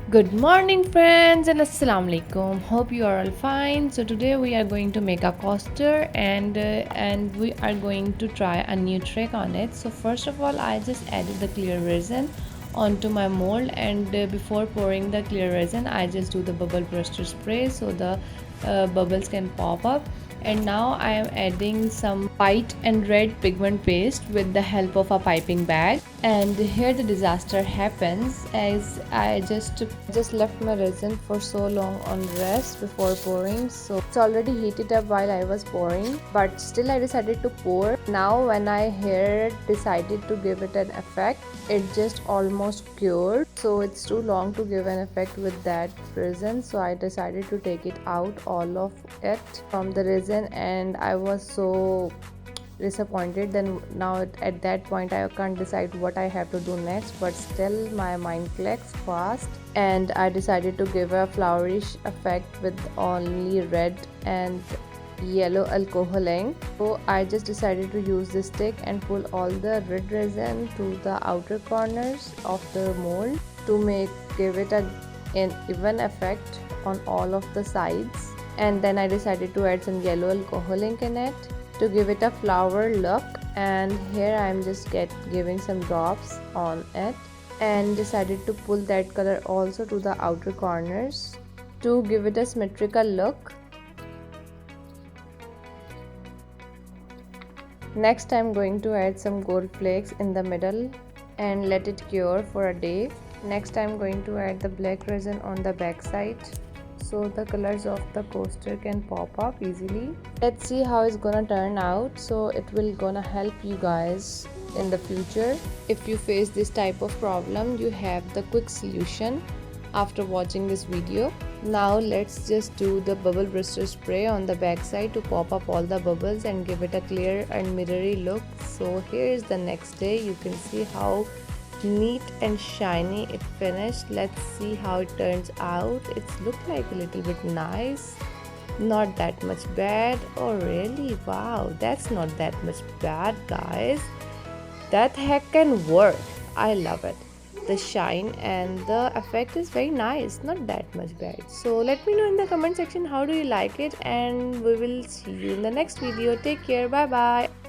Good morning, friends, and assalamu alaikum. Hope you are all fine. So today we are going to make a coaster, and we are going to try a new trick on it. So first of all, I just added the clear resin onto my mold, and before pouring the clear resin, I just do the bubble burster spray so the bubbles can pop up. And now I am adding some white and red pigment paste with the help of a piping bag. And here the disaster happens as I just left my resin for so long on rest before pouring, so it's already heated up while I was pouring, but still I decided to pour. Now when I here decided to give it an effect, it just almost cured, so it's too long to give an effect with that resin, so I decided to take it out, all of it from the resin, and I was so disappointed. Then now at that point I can't decide what I have to do next, but still my mind clicks fast, and I decided to give a flowerish effect with only red and yellow alcohol ink. So I just decided to use this stick and pull all the red resin to the outer corners of the mold to give it an even effect on all of the sides. And then I decided to add some yellow alcohol ink in it to give it a flower look, and here I am just giving some drops on it, and decided to pull that color also to the outer corners to give it a symmetrical look. Next I'm going to add some gold flakes in the middle and let it cure for a day. Next I'm going to add the black resin on the back side so the colors of the coaster can pop up easily. Let's see how it's gonna turn out, so it will gonna help you guys in the future. If you face this type of problem, you have the quick solution after watching this video. Now let's just do the bubble burster spray on the back side to pop up all the bubbles and give it a clear and mirrory look. So here is the next day. You can see how neat and shiny it finished. Let's see how it turns out. It's looked like a little bit nice, not that much bad. Oh really? Wow, that's not that much bad, guys. That heck can work. I love it. The shine and the effect is very nice, not that much bad. So let me know in the comment section how do you like it, and we will see you in the next video. Take care. Bye bye.